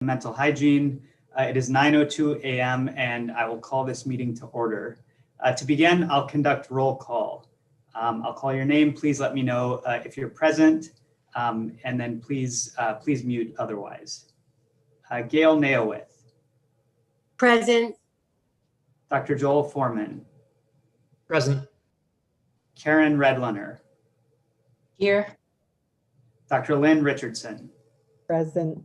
Mental hygiene. It is 9:02 a.m. and I will call this meeting to order. To begin, I'll conduct roll call. I'll call your name. Please let me know if you're present, and then please mute otherwise. Gail Neowith. Present. Dr. Joel Foreman. Present. Karen Redlener. Here. Dr. Lynn Richardson. Present.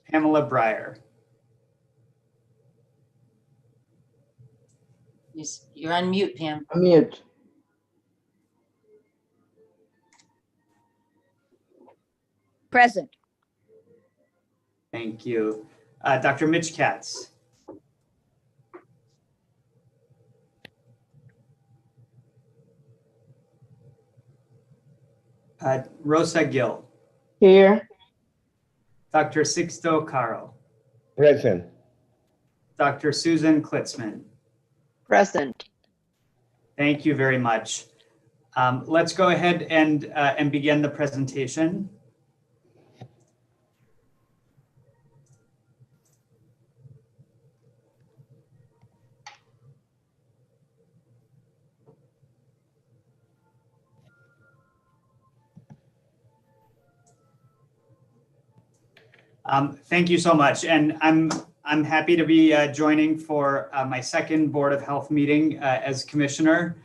Pamela Breyer. You're on mute, Pam. Mute. Present. Thank you. Dr. Mitch Katz. Rosa Gill. Here. Dr. Sixto Caro. Present. Dr. Susan Klitzman. Present. Thank you very much. Let's go ahead and begin the presentation. Thank you so much, and I'm happy to be joining for my second Board of Health meeting as commissioner.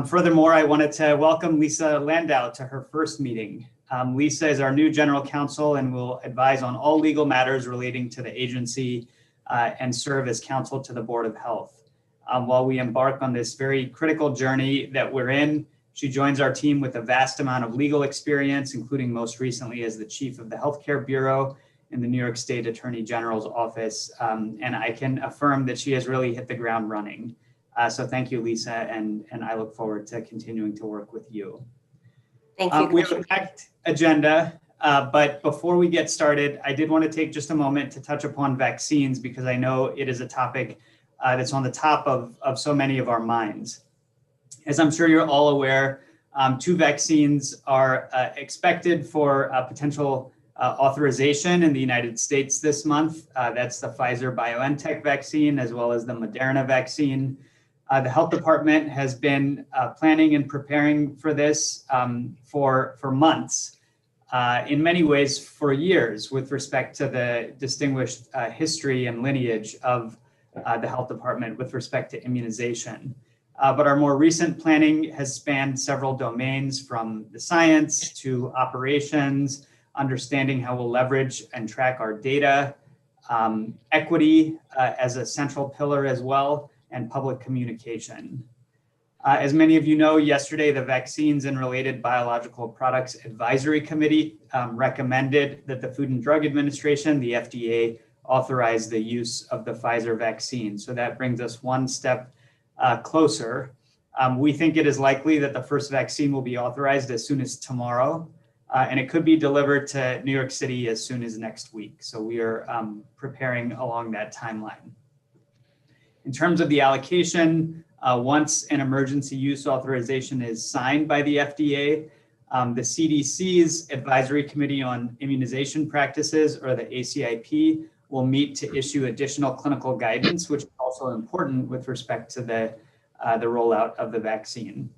Furthermore, I wanted to welcome Lisa Landau to her first meeting. Lisa is our new general counsel and will advise on all legal matters relating to the agency and serve as counsel to the Board of Health. While we embark on this very critical journey that we're in, she joins our team with a vast amount of legal experience, including most recently as the chief of the Healthcare Bureau in the New York State Attorney General's office. And I can affirm that she has really hit the ground running. So thank you, Lisa, and I look forward to continuing to work with you. Thank you. We have a packed agenda, but before we get started, I did want to take just a moment to touch upon vaccines because I know it is a topic that's on the top of so many of our minds. As I'm sure you're all aware, 2 vaccines are expected for potential authorization in the United States this month. That's the Pfizer-BioNTech vaccine as well as the Moderna vaccine. The health department has been planning and preparing for this for months, in many ways for years, with respect to the distinguished history and lineage of the health department with respect to immunization. But our more recent planning has spanned several domains, from the science to operations, understanding how we'll leverage and track our data, equity as a central pillar as well, and public communication. As many of you know, yesterday, the Vaccines and Related Biological Products Advisory Committee recommended that the Food and Drug Administration, the FDA, authorize the use of the Pfizer vaccine. So that brings us one step closer. We think it is likely that the first vaccine will be authorized as soon as tomorrow. And it could be delivered to New York City as soon as next week. So we are preparing along that timeline. In terms of the allocation, once an emergency use authorization is signed by the FDA, the CDC's Advisory Committee on Immunization Practices, or the ACIP, will meet to issue additional clinical guidance, which is also important with respect to the rollout of the vaccine.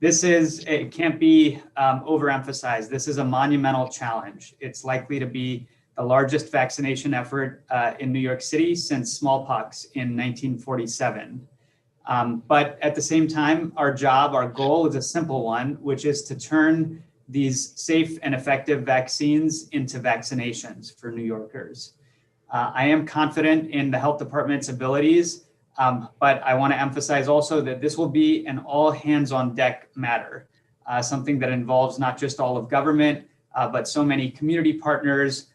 It can't be overemphasized. This is a monumental challenge. It's likely to be the largest vaccination effort in New York City since smallpox in 1947. But at the same time, our goal is a simple one, which is to turn these safe and effective vaccines into vaccinations for New Yorkers. I am confident in the health department's abilities, but I want to emphasize also that this will be an all hands on deck matter, something that involves not just all of government, but so many community partners,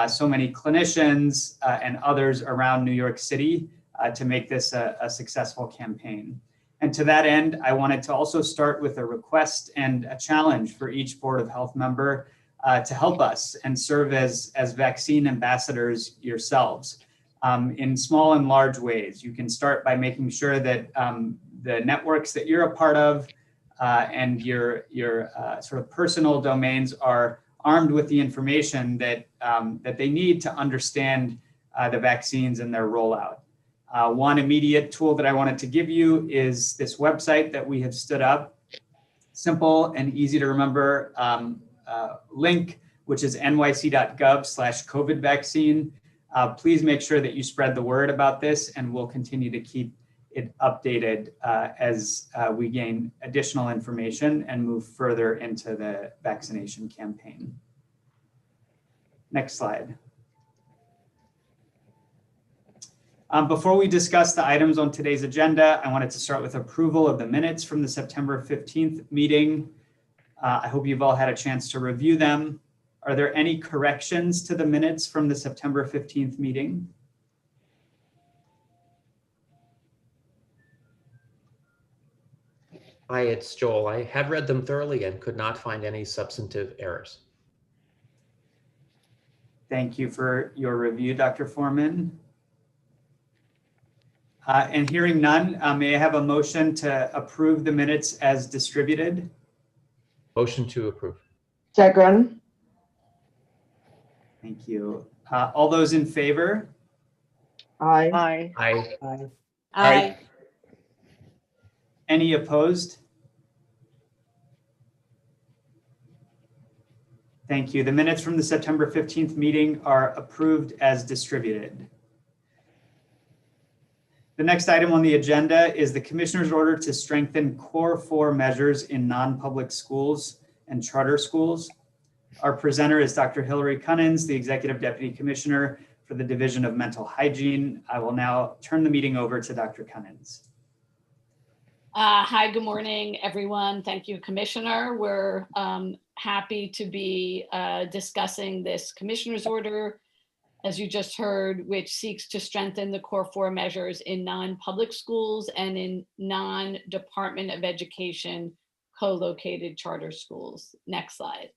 so many clinicians and others around New York City to make this a successful campaign. And to that end, I wanted to also start with a request and a challenge for each Board of Health member to help us and serve as vaccine ambassadors yourselves in small and large ways. You can start by making sure that the networks that you're a part of and your sort of personal domains are armed with the information that, that they need to understand the vaccines and their rollout. One immediate tool that I wanted to give you is this website that we have stood up. Simple and easy to remember link, which is nyc.gov/COVID vaccine. Please make sure that you spread the word about this, and we'll continue to keep it updated as we gain additional information and move further into the vaccination campaign. Next slide. Before we discuss the items on today's agenda, I wanted to start with approval of the minutes from the September 15th meeting. I hope you've all had a chance to review them. Are there any corrections to the minutes from the September 15th meeting? Hi, it's Joel. I have read them thoroughly and could not find any substantive errors. Thank you for your review, Dr. Foreman. And hearing none, may I have a motion to approve the minutes as distributed? Motion to approve. Second. Thank you. All those in favor? Aye. Aye. Aye. Aye. Aye. Any opposed? Thank you. The minutes from the September 15th meeting are approved as distributed. The next item on the agenda is the Commissioner's order to strengthen Core 4 measures in non-public schools and charter schools. Our presenter is Dr. Hillary Cunnins, the Executive Deputy Commissioner for the Division of Mental Hygiene. I will now turn the meeting over to Dr. Cunnins. Hi, good morning, everyone. Thank you, Commissioner. We're happy to be discussing this Commissioner's order, as you just heard, which seeks to strengthen the Core 4 measures in non-public schools and in non-Department of Education co-located charter schools. Next slide.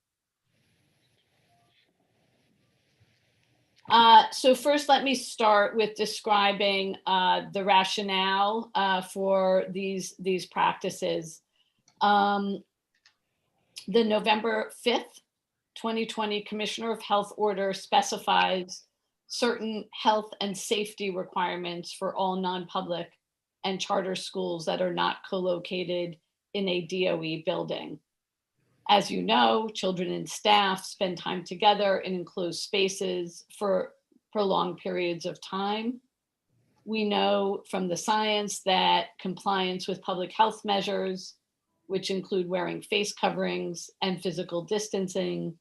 So first, let me start with describing the rationale for these practices. The November 5th, 2020 Commissioner of Health order specifies certain health and safety requirements for all non-public and charter schools that are not co-located in a DOE building. As you know, children and staff spend time together in enclosed spaces for prolonged periods of time. We know from the science that compliance with public health measures, which include wearing face coverings and physical distancing,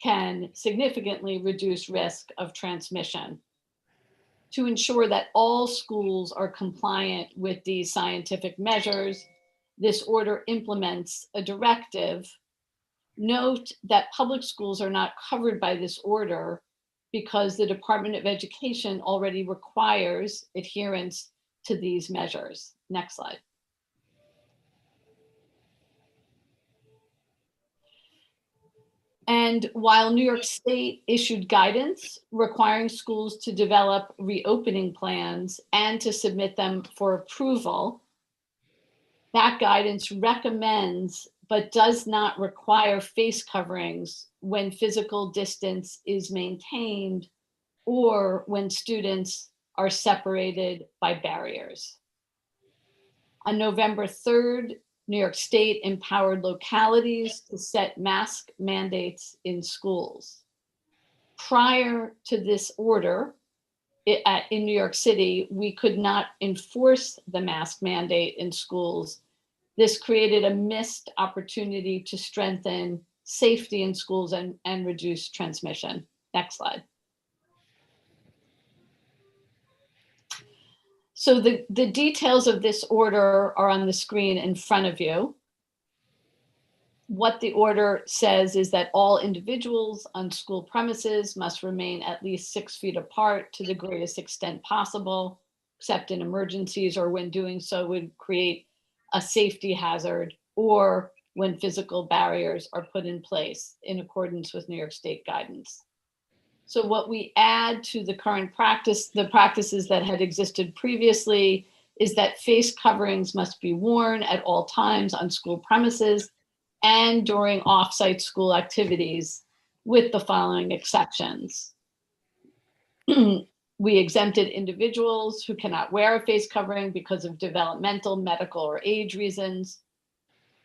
can significantly reduce risk of transmission. To ensure that all schools are compliant with these scientific measures, this order implements a directive. Note that public schools are not covered by this order because the Department of Education already requires adherence to these measures. Next slide. And while New York State issued guidance requiring schools to develop reopening plans and to submit them for approval, that guidance recommends but does not require face coverings when physical distance is maintained or when students are separated by barriers. On November 3rd, New York State empowered localities to set mask mandates in schools. Prior to this order, in New York City, we could not enforce the mask mandate in schools. This created a missed opportunity to strengthen safety in schools and reduce transmission. Next slide. So the details of this order are on the screen in front of you. What the order says is that all individuals on school premises must remain at least 6 feet apart to the greatest extent possible, except in emergencies or when doing so would create a safety hazard or when physical barriers are put in place in accordance with New York State guidance. So what we add to the current practice, the practices that had existed previously, is that face coverings must be worn at all times on school premises and during off-site school activities, with the following exceptions. We exempted individuals who cannot wear a face covering because of developmental, medical, or age reasons,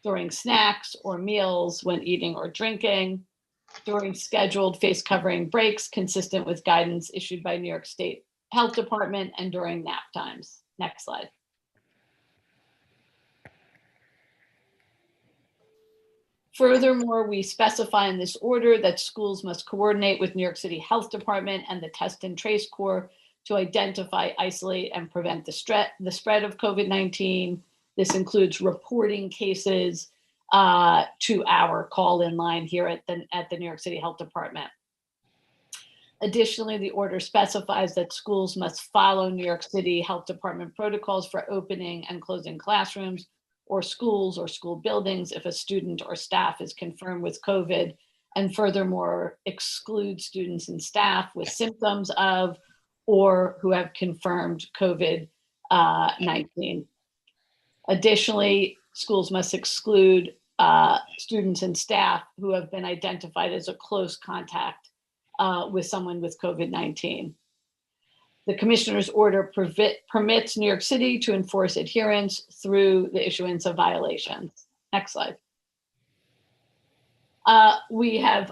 during snacks or meals, when eating or drinking, during scheduled face covering breaks consistent with guidance issued by New York State Health Department, and during nap times. Next slide. Furthermore, we specify in this order that schools must coordinate with New York City Health Department and the Test and Trace Corps to identify, isolate, and prevent the spread of COVID-19. This includes reporting cases to our call-in line here at the New York City Health Department. Additionally, the order specifies that schools must follow New York City Health Department protocols for opening and closing classrooms or schools or school buildings if a student or staff is confirmed with COVID, and furthermore exclude students and staff with symptoms of or who have confirmed COVID-19. Additionally, schools must exclude students and staff who have been identified as a close contact with someone with COVID-19. The commissioner's order permits New York City to enforce adherence through the issuance of violations. Next slide. We have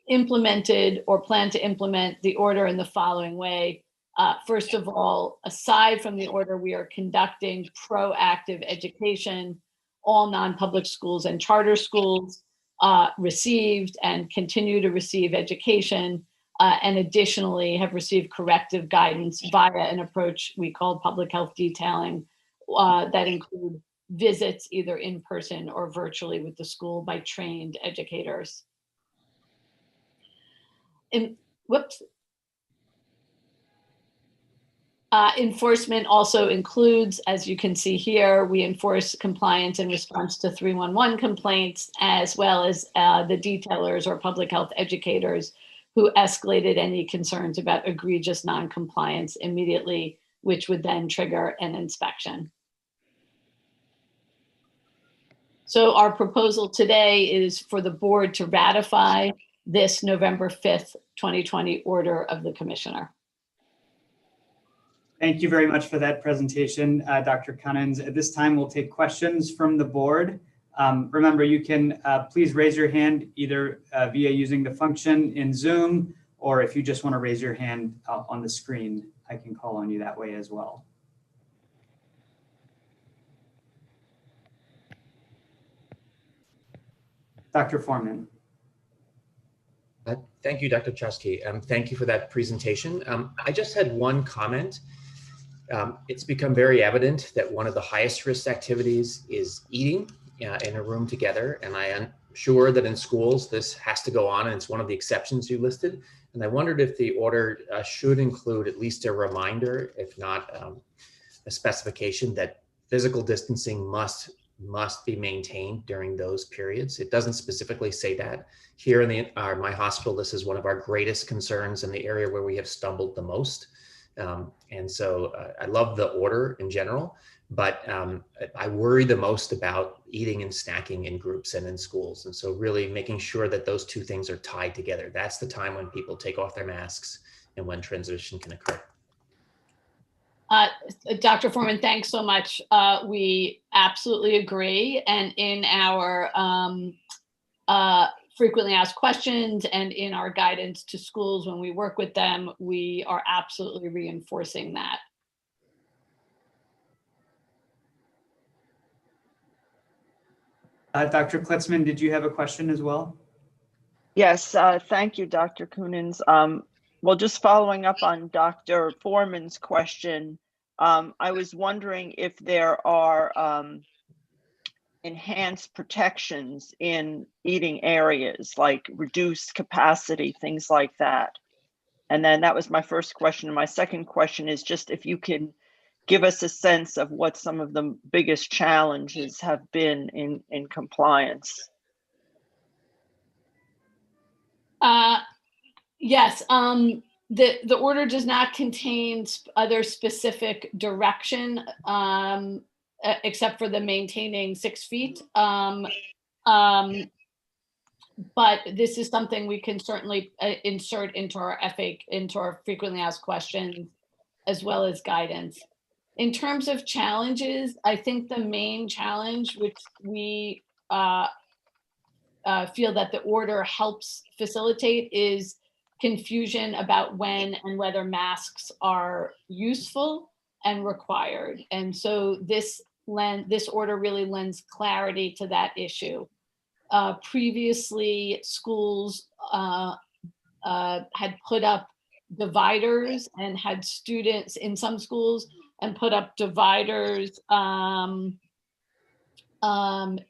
implemented or plan to implement the order in the following way. First of all, aside from the order, we are conducting proactive education. All non-public schools and charter schools received and continue to receive education, and additionally have received corrective guidance via an approach we call public health detailing that include visits either in person or virtually with the school by trained educators. Enforcement also includes, as you can see here, we enforce compliance in response to 311 complaints, as well as the detailers or public health educators who escalated any concerns about egregious non-compliance immediately, which would then trigger an inspection. So our proposal today is for the board to ratify this November 5th, 2020 order of the commissioner. Thank you very much for that presentation, Dr. Cunnins. At this time, we'll take questions from the board. Remember, you can please raise your hand either via using the function in Zoom, or if you just want to raise your hand on the screen, I can call on you that way as well. Dr. Foreman. Thank you, Dr. Chusky. Thank you for that presentation. I just had one comment. It's become very evident that one of the highest risk activities is eating in a room together. And I am sure that in schools, this has to go on, and it's one of the exceptions you listed. And I wondered if the order should include at least a reminder, if not a specification, that physical distancing must be maintained during those periods. It doesn't specifically say that. Here in my hospital, this is one of our greatest concerns in the area where we have stumbled the most. And so I love the order in general, but I worry the most about eating and snacking in groups and in schools. And so really making sure that those two things are tied together. That's the time when people take off their masks and when transition can occur. Dr. Foreman, thanks so much. We absolutely agree. And in our frequently asked questions and in our guidance to schools when we work with them, we are absolutely reinforcing that. Dr. Klitzman, did you have a question as well? Yes, thank you, Dr. Cunnins. Well, just following up on Dr. Foreman's question, I was wondering if there are enhanced protections in eating areas, like reduced capacity, things like that. And then that was my first question. And my second question is just if you can give us a sense of what some of the biggest challenges have been in compliance. Yes, the order does not contain other specific direction except for the maintaining 6 feet. but this is something we can certainly insert into our into our frequently asked questions, as well as guidance. In terms of challenges, I think the main challenge, which we feel that the order helps facilitate, is confusion about when and whether masks are useful and required. And so this order really lends clarity to that issue. Previously, schools had put up dividers and had students in some schools and put up dividers in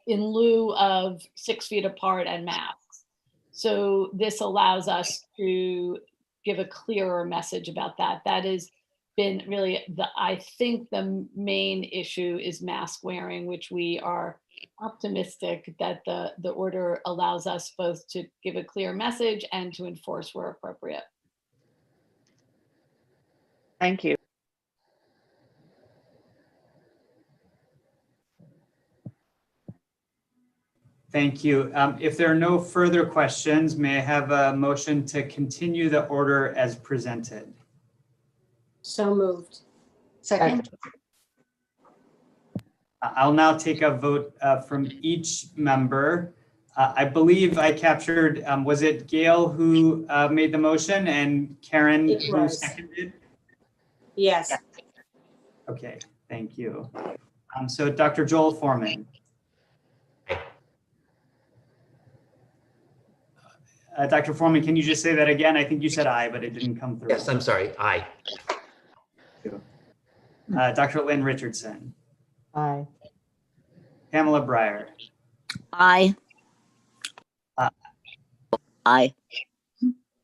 lieu of 6 feet apart and masks. So this allows us to give a clearer message about that. That has been really I think the main issue is mask wearing, which we are optimistic that the order allows us both to give a clear message and to enforce where appropriate. Thank you. Thank you. If there are no further questions, may I have a motion to continue the order as presented? So moved. Second. I'll now take a vote from each member. I believe I captured, was it Gail who made the motion and Karen It who was. seconded? Yes. Okay, thank you. So Dr. Joel Foreman. Dr. Foreman, can you just say that again? I think you said aye, but it didn't come through. Yes, I'm sorry. Aye. Dr. Lynn Richardson. Aye. Pamela Breyer. Aye. Aye.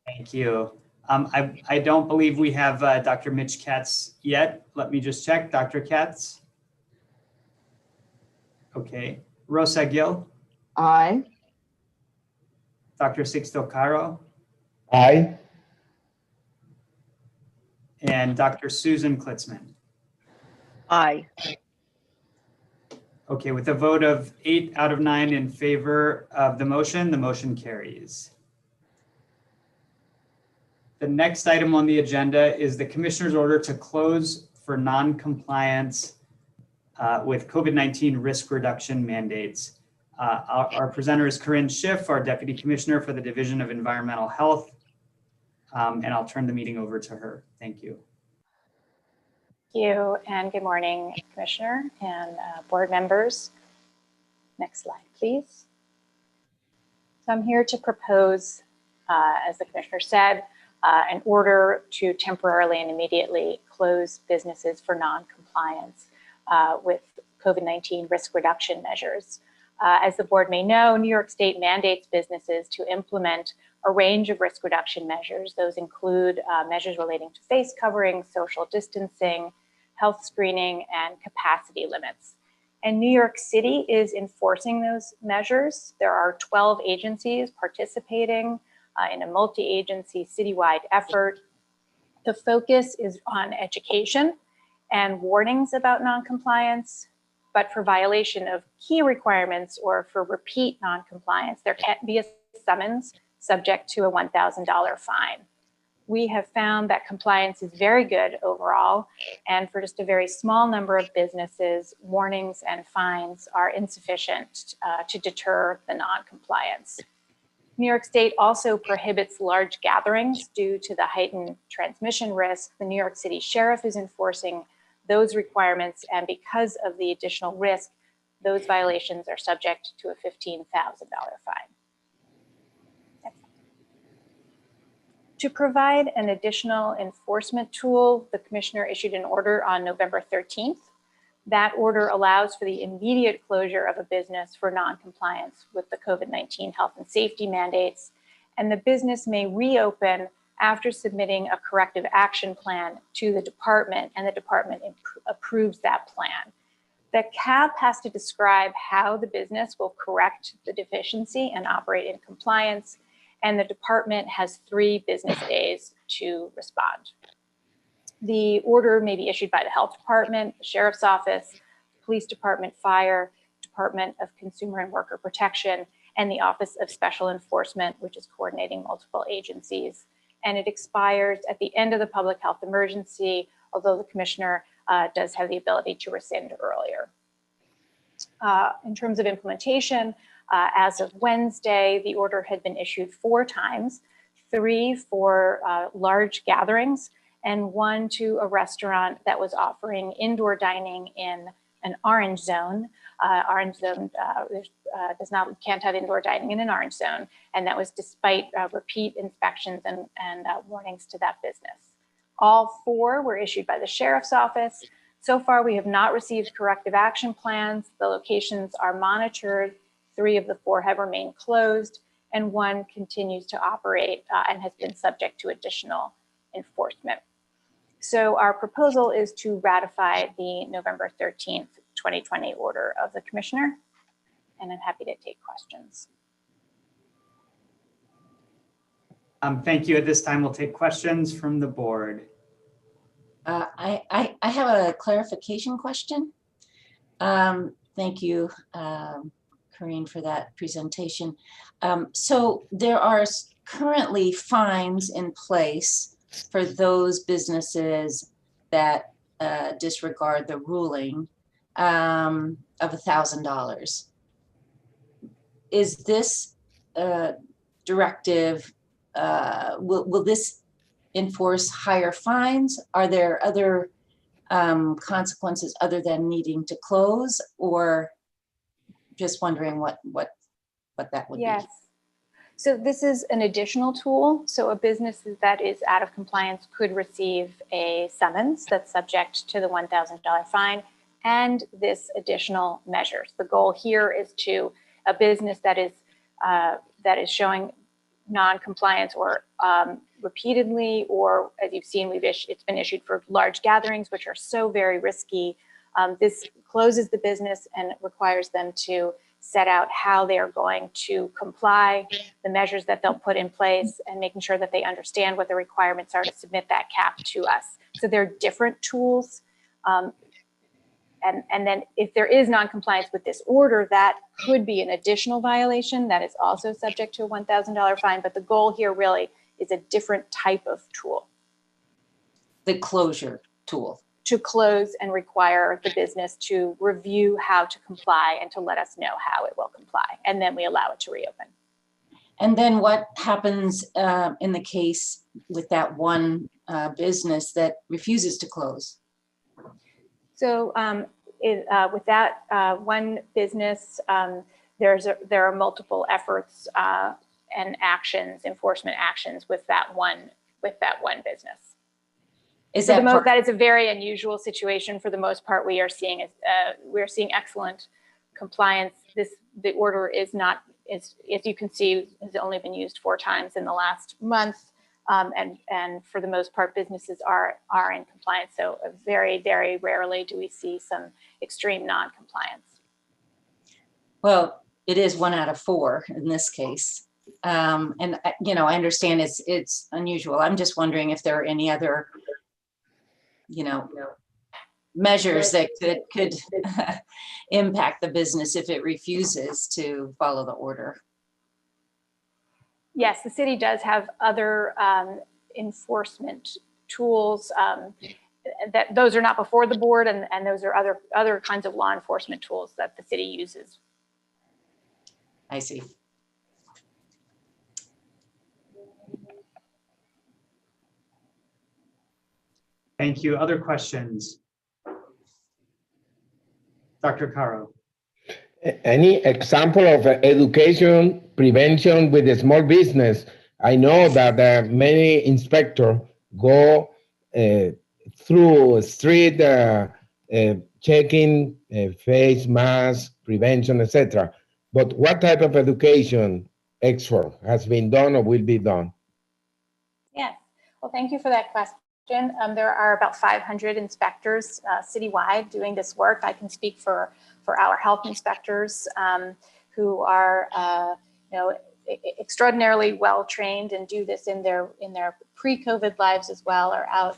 Thank you. I don't believe we have Dr. Mitch Katz yet. Let me just check. Dr. Katz. Okay. Rosa Gil. Aye. Dr. Sixto Caro. Aye. And Dr. Susan Klitzman. Aye. Okay, with a vote of 8 out of 9 in favor of the motion carries. The next item on the agenda is the Commissioner's order to close for non-compliance with COVID-19 risk reduction mandates. Our presenter is Corinne Schiff, our Deputy Commissioner for the Division of Environmental Health, and I'll turn the meeting over to her. Thank you. Thank you, and good morning, Commissioner and board members. Next slide, please. So I'm here to propose, as the Commissioner said, an order to temporarily and immediately close businesses for non-compliance with COVID-19 risk reduction measures. As the board may know, New York State mandates businesses to implement a range of risk reduction measures. Those include measures relating to face covering, social distancing, health screening, and capacity limits. And New York City is enforcing those measures. There are 12 agencies participating in a multi-agency citywide effort. The focus is on education and warnings about non-compliance, but for violation of key requirements or for repeat non-compliance, there can be a summons subject to a $1,000 fine. We have found that compliance is very good overall, and for just a very small number of businesses, warnings and fines are insufficient to deter the non-compliance. New York State also prohibits large gatherings due to the heightened transmission risk. The New York City Sheriff is enforcing those requirements, and because of the additional risk, those violations are subject to a $15,000 fine. To provide an additional enforcement tool, the Commissioner issued an order on November 13th. That order allows for the immediate closure of a business for non-compliance with the COVID-19 health and safety mandates, and the business may reopen after submitting a corrective action plan to the department, and the department approves that plan. The CAP has to describe how the business will correct the deficiency and operate in compliance, and the department has 3 business days to respond. The order may be issued by the health department, the sheriff's office, police department, fire, Department of Consumer and Worker Protection, and the Office of Special Enforcement, which is coordinating multiple agencies. And it expires at the end of the public health emergency, although the commissioner does have the ability to rescind earlier. In terms of implementation, as of Wednesday, the order had been issued 4 times, 3 for large gatherings and 1 to a restaurant that was offering indoor dining in an orange zone. Orange zone can't have indoor dining in an orange zone, and that was despite repeat inspections and warnings to that business. All 4 were issued by the sheriff's office. So far, we have not received corrective action plans. The locations are monitored. 3 of the 4 have remained closed, and 1 continues to operate and has been subject to additional enforcement. So our proposal is to ratify the November 13th, 2020 order of the commissioner, and I'm happy to take questions. Thank you. At this time, we'll take questions from the board. I have a clarification question. Thank you, Corinne, for that presentation. So there are currently fines in place for those businesses that disregard the ruling of $1,000. Is this directive, will this enforce higher fines? Are there other consequences other than needing to close, or just wondering what that would Yes. be? So this is an additional tool. So a business that is out of compliance could receive a summons that's subject to the $1,000 fine and this additional measures. The goal here is to a business that is showing non-compliance or repeatedly, or as you've seen, it's been issued for large gatherings, which are so very risky. This closes the business and requires them to set out how they are going to comply, the measures that they'll put in place, and making sure that they understand what the requirements are to submit that cap to us. So they're different tools. And then if there is non-compliance with this order, that could be an additional violation that is also subject to a $1,000 fine. But the goal here really is a different type of tool. The closure tool. To close and require the business to review how to comply and to let us know how it will comply. And then we allow it to reopen. And then what happens in the case with that one business that refuses to close? So with that one business, there are multiple efforts and actions, enforcement actions with that one business. That is a very unusual situation. For the most part, we are seeing excellent compliance. The order is not, as you can see, has only been used 4 times in the last month. And for the most part, businesses are in compliance. So very, very rarely do we see some extreme non-compliance. Well, it is 1 out of 4 in this case. And I understand it's unusual. I'm just wondering if there are any other, measures that could impact the business if it refuses to follow the order. Yes, the city does have other enforcement tools. Those are not before the board, and those are other kinds of law enforcement tools that the city uses. I see. Thank you. Other questions? Dr. Caro. Any example of education prevention with a small business? I know that many inspectors go through street checking face mask prevention, etc. But what type of education expert has been done or will be done? Yes. Well, thank you for that question. There are about 500 inspectors citywide doing this work. I can speak for our health inspectors who are extraordinarily well trained and do this in their pre-COVID lives as well, are out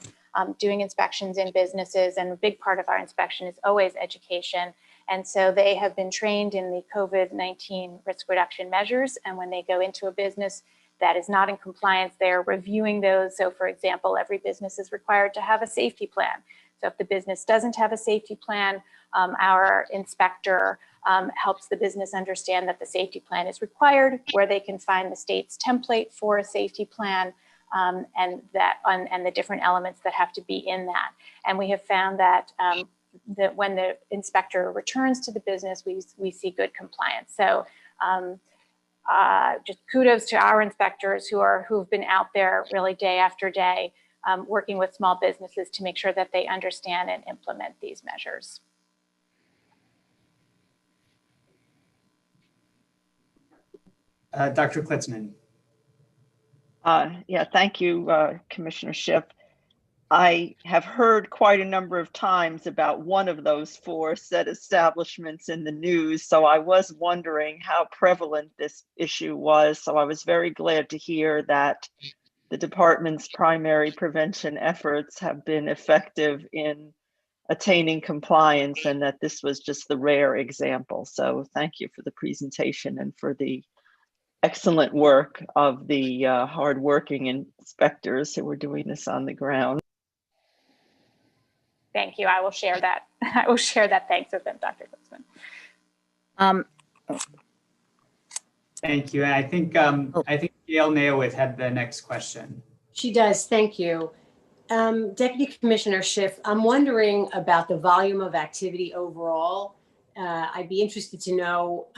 doing inspections in businesses. And a big part of our inspection is always education. And so they have been trained in the COVID-19 risk reduction measures. And when they go into a business that is not in compliance, they're reviewing those. So for example, every business is required to have a safety plan. So if the business doesn't have a safety plan, our inspector helps the business understand that the safety plan is required, where they can find the state's template for a safety plan, and the different elements that have to be in that. And we have found that that when the inspector returns to the business, we see good compliance. So just kudos to our inspectors who've been out there really day after day, working with small businesses to make sure that they understand and implement these measures. Dr. Klitzman. Yeah, thank you, Commissioner Schiff. I have heard quite a number of times about one of those 4 said establishments in the news, so I was wondering how prevalent this issue was. So I was very glad to hear that the department's primary prevention efforts have been effective in attaining compliance, and that this was just the rare example. So thank you for the presentation and for the excellent work of the hardworking inspectors who were doing this on the ground. Thank you. I will share that. I will share that thanks with them, Dr. Klitzman. Thank you. And I think Gail Neowith had the next question. She does. Thank you. Deputy Commissioner Schiff, I'm wondering about the volume of activity overall. I'd be interested to know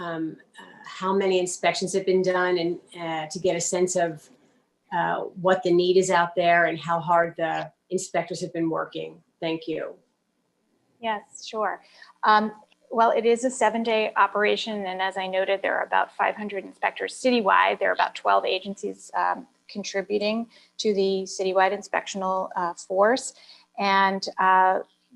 how many inspections have been done, and to get a sense of what the need is out there and how hard the inspectors have been working. Thank you. Yes, sure. Well, it is a 7-day operation, and as I noted, there are about 500 inspectors citywide. There are about 12 agencies contributing to the citywide inspectional force, and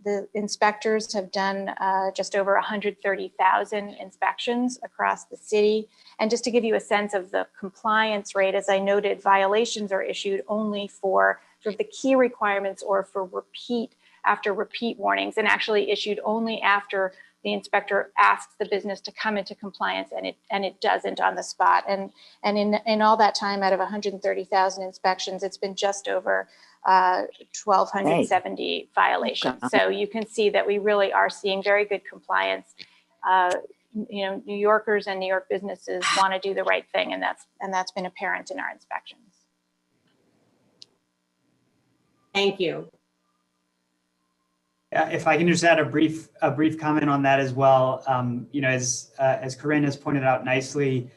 the inspectors have done just over 130,000 inspections across the city. And just to give you a sense of the compliance rate, as I noted, violations are issued only for sort of the key requirements or for repeat warnings, and actually issued only after the inspector asks the business to come into compliance, and it doesn't on the spot. And in all that time, out of 130,000 inspections, it's been just over 1,270 violations. So you can see that we really are seeing very good compliance. You know, New Yorkers and New York businesses want to do the right thing, and that's been apparent in our inspections. Thank you. If I can just add a brief comment on that as well. You know, as Corinne has pointed out nicely,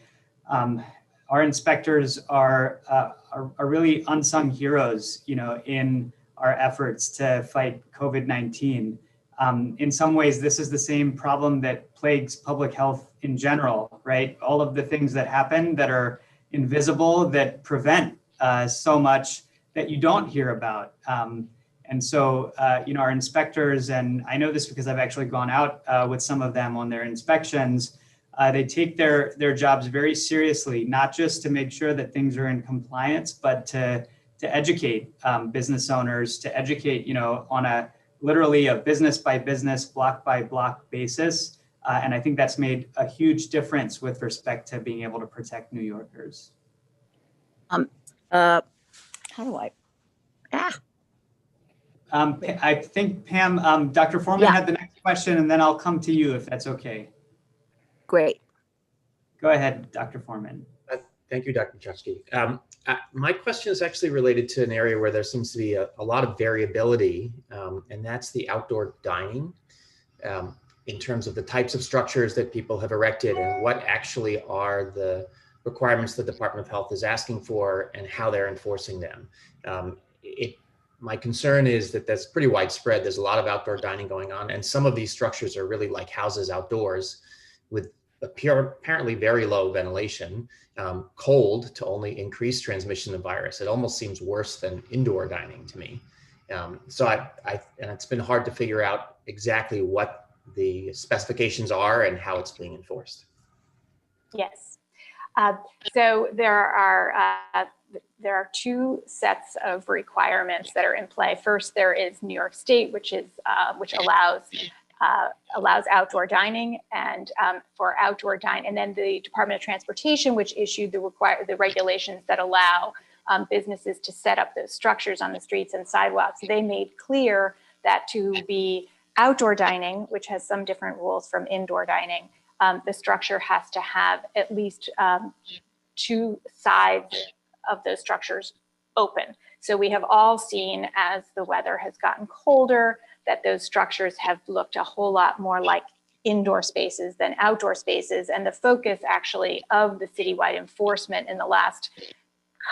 our inspectors are really unsung heroes, you know, in our efforts to fight COVID-19. In some ways, this is the same problem that plagues public health in general, right? All of the things that happen that are invisible, that prevent so much that you don't hear about. And so, you know, our inspectors, and I know this because I've actually gone out with some of them on their inspections, they take their jobs very seriously, not just to make sure that things are in compliance, but to educate business owners, to educate, you know, on literally a business by business, block by block basis. And I think that's made a huge difference with respect to being able to protect New Yorkers. How do I? I think, Pam, Dr. Foreman had the next question, and then I'll come to you if that's okay. Great. Go ahead, Dr. Foreman. Thank you, Dr. Chusky. My question is actually related to an area where there seems to be a lot of variability, and that's the outdoor dining in terms of the types of structures that people have erected and what actually are the requirements the Department of Health is asking for and how they're enforcing them. My concern is that that's pretty widespread. There's a lot of outdoor dining going on, and some of these structures are really like houses outdoors with apparently very low ventilation, cold to only increase transmission of virus. It almost seems worse than indoor dining to me. So and it's been hard to figure out exactly what the specifications are and how it's being enforced. Yes. So there are 2 sets of requirements that are in play. First, there is New York State, which allows allows outdoor dining and for outdoor dining. And then the Department of Transportation, which issued the regulations that allow businesses to set up those structures on the streets and sidewalks. They made clear that to be outdoor dining, which has some different rules from indoor dining, the structure has to have at least 2 sides of those structures open. So we have all seen, as the weather has gotten colder, that those structures have looked a whole lot more like indoor spaces than outdoor spaces. And the focus actually of the citywide enforcement in the last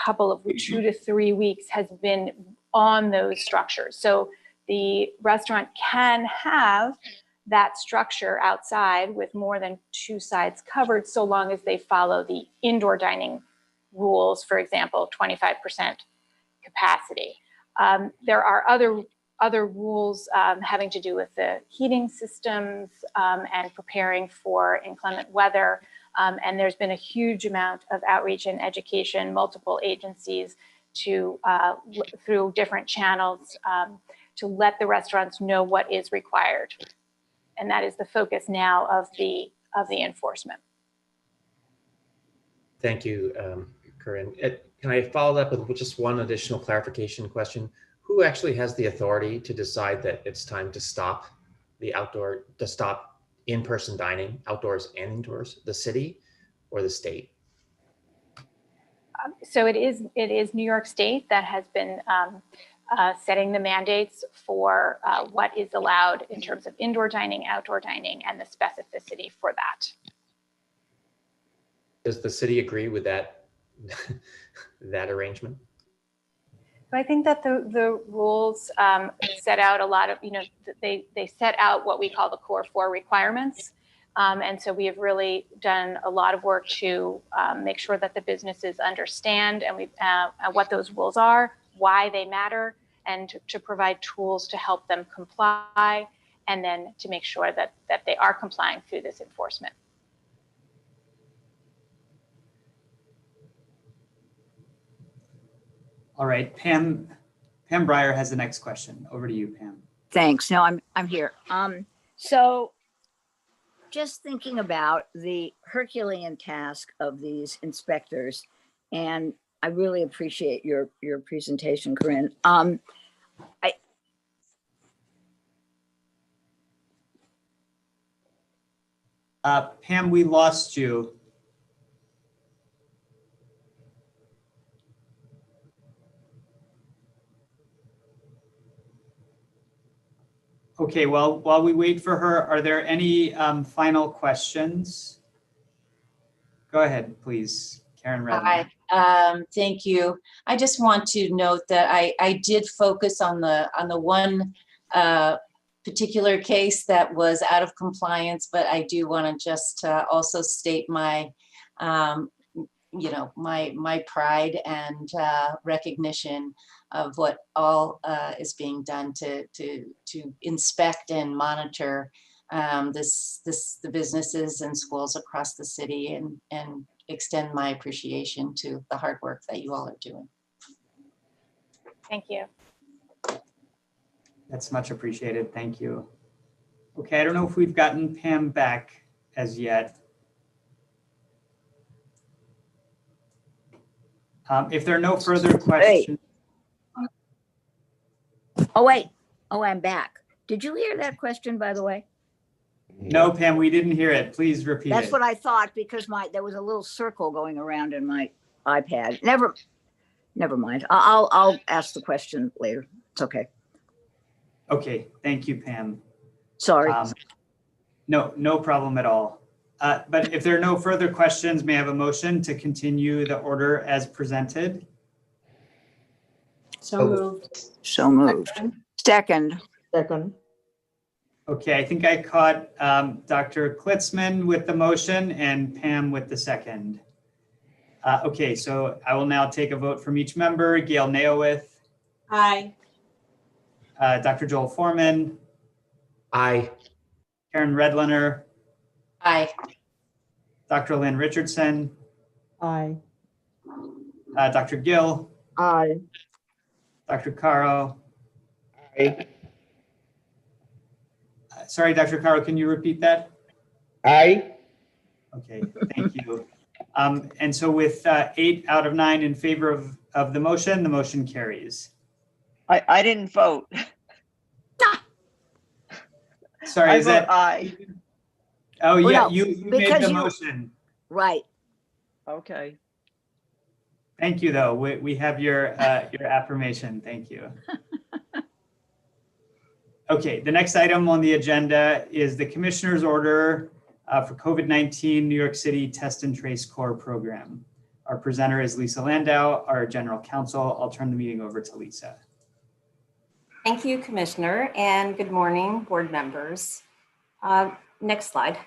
couple of 2 to 3 weeks has been on those structures. So the restaurant can have that structure outside with more than 2 sides covered, so long as they follow the indoor dining rules, for example, 25% capacity. There are other rules having to do with the heating systems and preparing for inclement weather. And there's been a huge amount of outreach and education, multiple agencies to through different channels to let the restaurants know what is required. And that is the focus now of the enforcement. Thank you, Corinne. Can I follow up with just one additional clarification question? Who actually has the authority to decide that it's time to stop stop in-person dining, outdoors and indoors? The city or the state? So it is New York State that has been setting the mandates for what is allowed in terms of indoor dining, outdoor dining, and the specificity for that. Does the city agree with that that arrangement? I think that the rules set out a lot of, they set out what we call the core 4 requirements. And so we have really done a lot of work to make sure that the businesses understand and what those rules are, why they matter, and to provide tools to help them comply, and then to make sure that they are complying through this enforcement. All right, Pam Breyer has the next question. Over to you, Pam. Thanks. No, I'm here. So just thinking about the Herculean task of these inspectors, and I really appreciate your presentation, Corinne. Pam, we lost you. Okay, well, while we wait for her, are there any final questions? Go ahead, please, Karen Redmond. Hi, thank you. I just want to note that I did focus on the one particular case that was out of compliance, but I do want to just also state my my pride and recognition of what all is being done to inspect and monitor the businesses and schools across the city, and extend my appreciation to the hard work that you all are doing. Thank you. That's much appreciated. Thank you. Okay, I don't know if we've gotten Pam back as yet. If there are no further questions. Oh, wait. Oh, I'm back. Did you hear that question, by the way? No, Pam, we didn't hear it. Please repeat it. That's what I thought, because there was a little circle going around in my iPad. Never mind. I'll ask the question later. It's okay. Okay, thank you, Pam. Sorry. No problem at all. But if there are no further questions, may I have a motion to continue the order as presented? So moved. So moved. Second. Okay, I think I caught Dr. Klitzman with the motion and Pam with the second. Okay, so I will now take a vote from each member. Gail Neowith. Aye. Dr. Joel Foreman. Aye. Karen Redlener. Aye. Dr. Lynn Richardson. Aye. Dr. Gill. Aye. Dr. Caro. Aye. Sorry, Dr. Caro, can you repeat that? Aye. Okay, thank you. And so with 8 out of 9 in favor of the motion carries. I didn't vote. Sorry, I is vote that? aye. Oh, Well, yeah, no, you made because the you- motion. Right. Okay. Thank you, though. We have your affirmation. Thank you. Okay, the next item on the agenda is the Commissioner's Order for COVID-19 New York City Test and Trace Core Program. Our presenter is Lisa Landau, our General Counsel. I'll turn the meeting over to Lisa. Thank you, Commissioner, and good morning, board members. Next slide.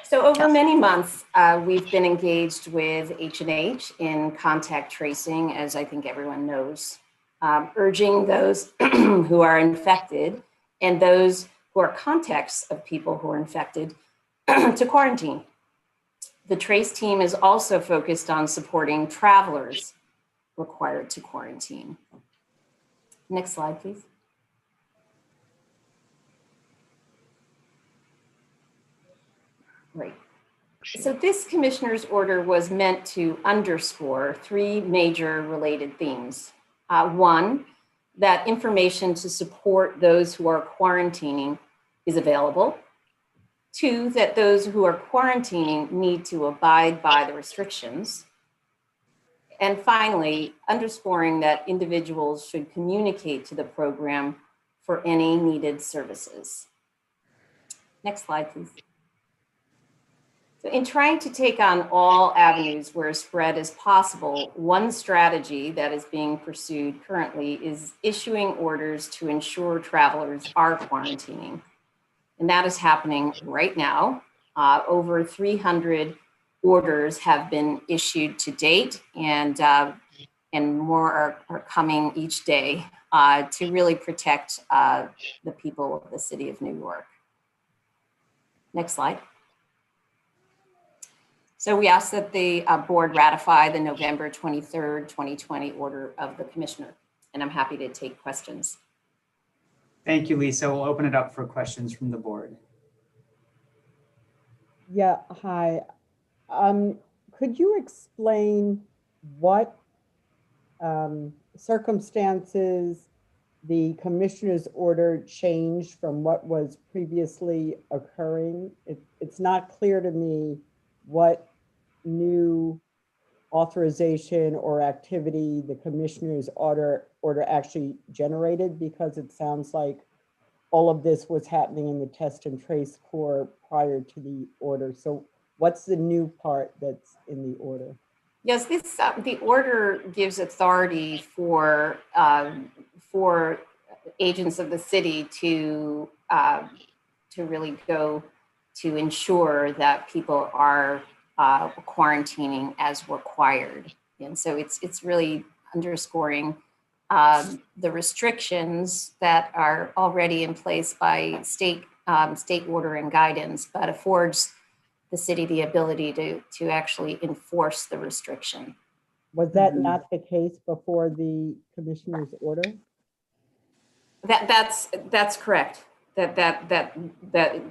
So over many months, we've been engaged with H&H in contact tracing, as I think everyone knows, urging those who are infected and those who are contacts of people who are infected to quarantine. The TRACE team is also focused on supporting travelers required to quarantine. Next slide, please. Right. So this commissioner's order was meant to underscore 3 major related themes. One, that information to support those who are quarantining is available. 2, that those who are quarantining need to abide by the restrictions. And finally, underscoring that individuals should communicate to the program for any needed services. Next slide, please. So in trying to take on all avenues where spread is possible, one strategy that is being pursued currently is issuing orders to ensure travelers are quarantining. And that is happening right now. Over 300 orders have been issued to date, and more are coming each day to really protect the people of the city of New York. Next slide. So we ask that the board ratify the November 23rd, 2020 order of the commissioner, and I'm happy to take questions. Thank you, Lisa. We'll open it up for questions from the board. Yeah, hi. Could you explain what circumstances the commissioner's order changed from what was previously occurring? It's not clear to me what new authorization or activity the commissioner's order actually generated, because it sounds like all of this was happening in the test and trace core prior to the order. So what's the new part that's in the order? Yes, this the order gives authority for agents of the city to really go to ensure that people are quarantining as required. And so it's really underscoring the restrictions that are already in place by state order and guidance, but affords the city the ability to actually enforce the restriction. Was that not the case before the commissioner's order? That's correct. That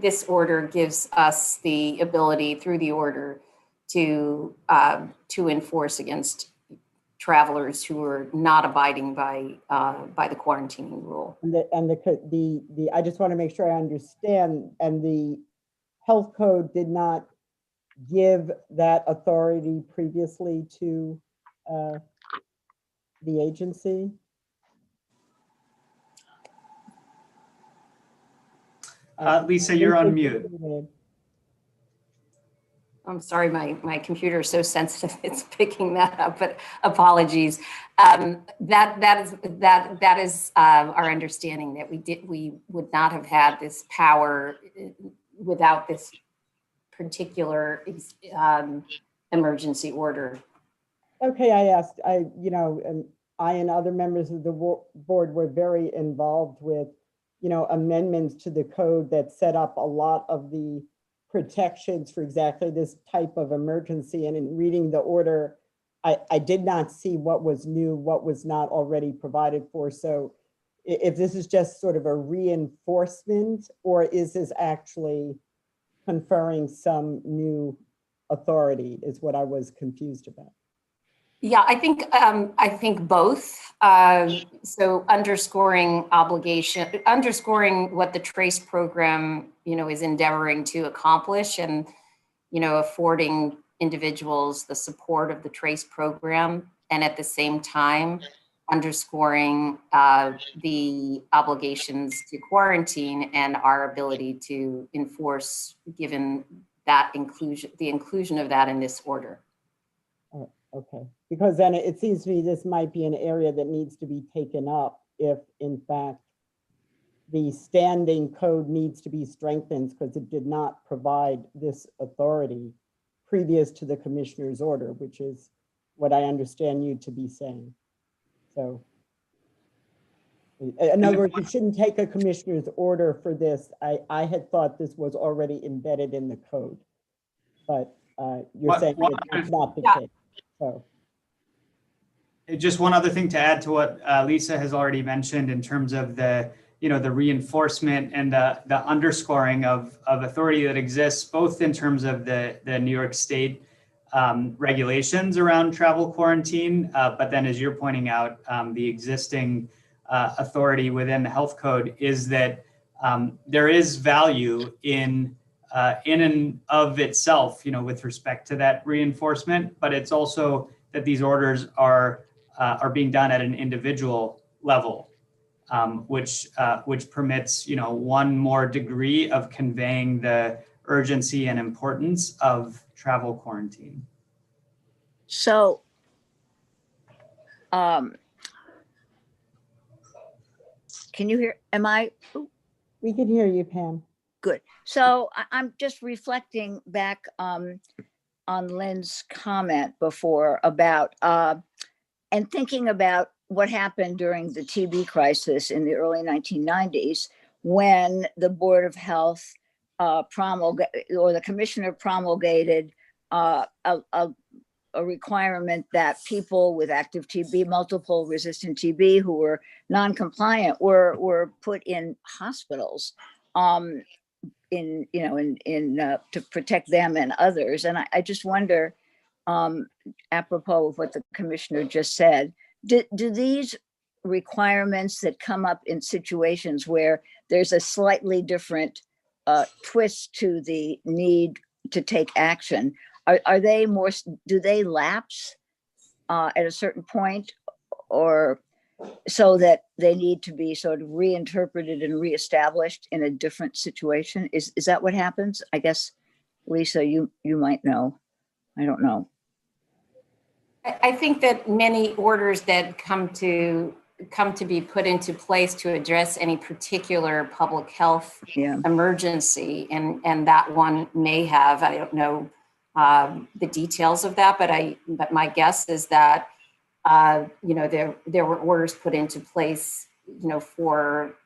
this order gives us the ability through the order to enforce against travelers who are not abiding by the quarantining rule. And I just want to make sure I understand. And the health code did not give that authority previously to the agency? Lisa, you're on mute. I'm sorry, my computer is so sensitive, it's picking that up, but apologies. That is our understanding, that we would not have had this power without this particular emergency order. Okay, and I and other members of the board were very involved with, amendments to the code that set up a lot of the protections for exactly this type of emergency. And in reading the order, I did not see what was new, what was not already provided for. So if this is just sort of a reinforcement, or is this actually conferring some new authority is what I was confused about. Yeah, I think both. So underscoring what the TRACE program, is endeavoring to accomplish, and affording individuals the support of the TRACE program, and at the same time underscoring the obligations to quarantine and our ability to enforce, given that the inclusion of that in this order. Oh, okay, because then it seems to me this might be an area that needs to be taken up if in fact the standing code needs to be strengthened, because it did not provide this authority previous to the commissioner's order, which is what I understand you to be saying. So in other words, you shouldn't take a commissioner's order for this. I had thought this was already embedded in the code, but you're saying it's not the case. So just one other thing to add to what Lisa has already mentioned in terms of the the reinforcement and the underscoring of authority that exists, both in terms of the New York State regulations around travel quarantine, but then as you're pointing out, the existing authority within the health code, is that there is value in and of itself, with respect to that reinforcement, but it's also that these orders are being done at an individual level, which permits, one more degree of conveying the urgency and importance of travel quarantine. So, can you hear? we can hear you, Pam. Good. So I'm just reflecting back on Lynn's comment before about, and thinking about what happened during the TB crisis in the early 1990s, when the Board of Health the commissioner promulgated a requirement that people with active TB, multiple resistant TB, who were non-compliant were put in hospitals to protect them and others. And I just wonder, apropos of what the commissioner just said, do these requirements that come up in situations where there's a slightly different twist to the need to take action, are they more, do they lapse at a certain point, or so that they need to be sort of reinterpreted and reestablished in a different situation? Is that what happens? I guess, Lisa, you might know. I don't know. I think that many orders that come to be put into place to address any particular public health emergency, and that one may have, I don't know the details of that, but my guess is that there were orders put into place, for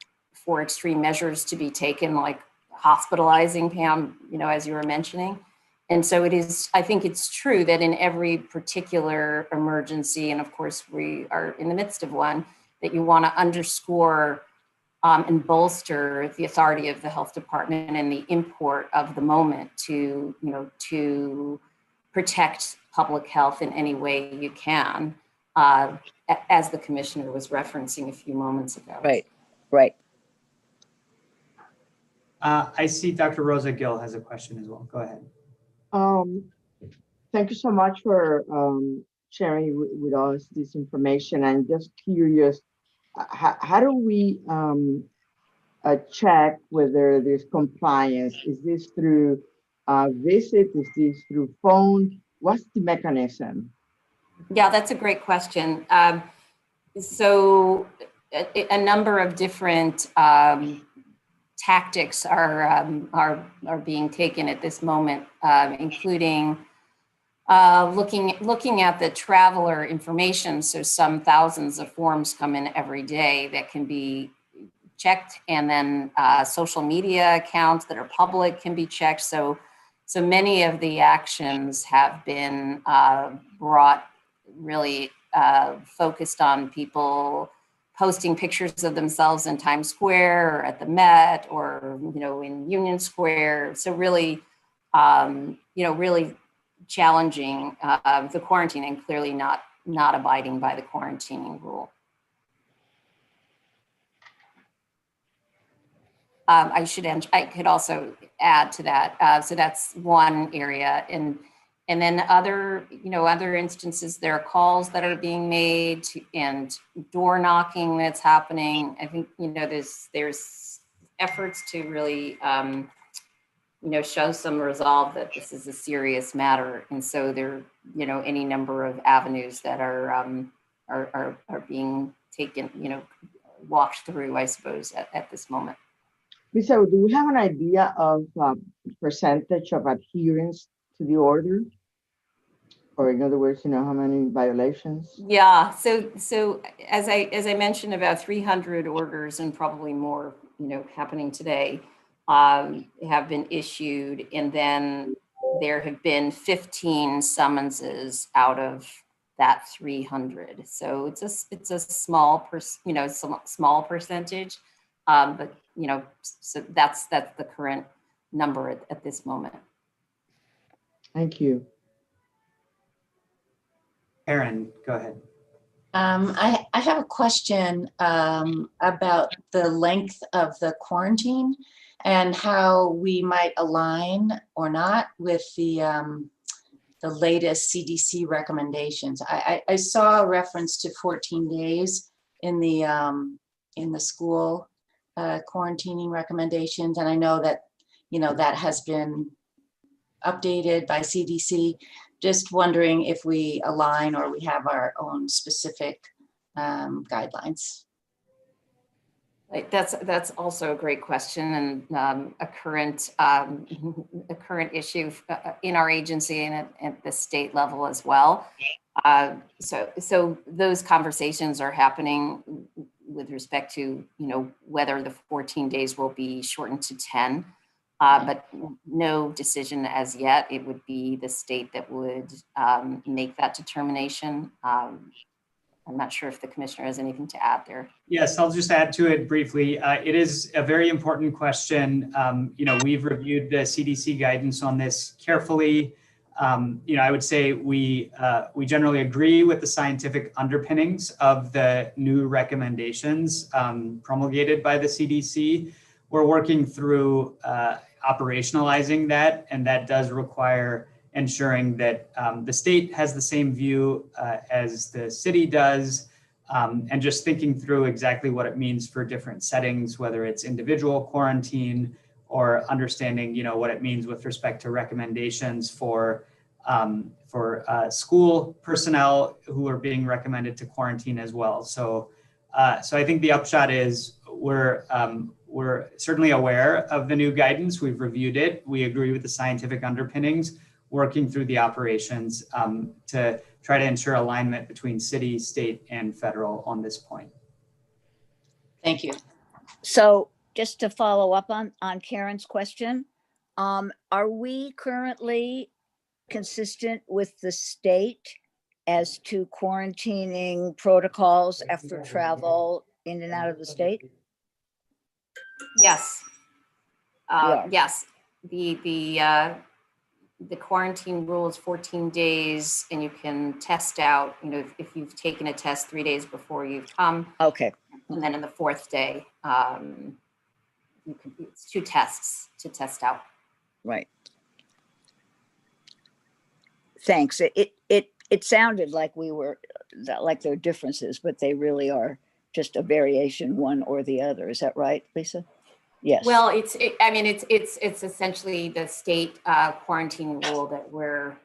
extreme measures to be taken, like hospitalizing, Pam, as you were mentioning. And so I think it's true that in every particular emergency, and of course we are in the midst of one, that you want to underscore and bolster the authority of the health department and the import of the moment to protect public health in any way you can, as the commissioner was referencing a few moments ago. Right. I see Dr. Rosa Gill has a question as well. Go ahead. Thank you so much for sharing with us this information. I'm just curious, how do we check whether there's compliance? Is this through visit? Is this through phone? What's the mechanism? Yeah, that's a great question. So a number of different tactics are being taken at this moment, including looking at the traveler information. So some thousands of forms come in every day that can be checked, and then social media accounts that are public can be checked. So many of the actions have been brought really focused on people posting pictures of themselves in Times Square or at the Met or, in Union Square. So really, really challenging the quarantine and clearly not abiding by the quarantining rule. I could also add to that. So that's one area. And then other instances, there are calls that are being made and door knocking that's happening. I think, there's efforts to really, show some resolve that this is a serious matter. And so there, any number of avenues that are being taken, walked through, I suppose, at this moment. Lisa, do we have an idea of percentage of adherence to the order? Or in other words, how many violations? Yeah, so as I mentioned, about 300 orders and probably more, happening today, have been issued, and then there have been 15 summonses out of that 300. So it's a small small percentage, but so that's the current number at this moment. Thank you. Erin, go ahead. I have a question about the length of the quarantine and how we might align or not with the latest CDC recommendations. I saw a reference to 14 days in the school quarantining recommendations, and I know that that has been updated by CDC. Just wondering if we align or we have our own specific guidelines. That's also a great question, and a current issue in our agency and at the state level as well. So those conversations are happening with respect to whether the 14 days will be shortened to 10. But no decision as yet. It would be the state that would make that determination. I'm not sure if the commissioner has anything to add there. Yes, I'll just add to it briefly. It is a very important question. We've reviewed the CDC guidance on this carefully. I would say we generally agree with the scientific underpinnings of the new recommendations promulgated by the CDC. We're working through operationalizing that, and that does require ensuring that the state has the same view as the city does, and just thinking through exactly what it means for different settings, whether it's individual quarantine or understanding, what it means with respect to recommendations for school personnel who are being recommended to quarantine as well. So I think the upshot is we're certainly aware of the new guidance. We've reviewed it. We agree with the scientific underpinnings, working through the operations to try to ensure alignment between city, state, and federal on this point. Thank you. So just to follow up on Karen's question, are we currently consistent with the state as to quarantining protocols after travel in and out of the state? Yes. Yeah. Yes. The quarantine rule is 14 days, and you can test out, if you've taken a test 3 days before you've come. Okay. And then in the fourth day, it's 2 tests to test out. Right. Thanks. It sounded like like there are differences, but they really are just a variation, one or the other. Is that right, Lisa? Yes. Well, it's essentially the state quarantine rule that we're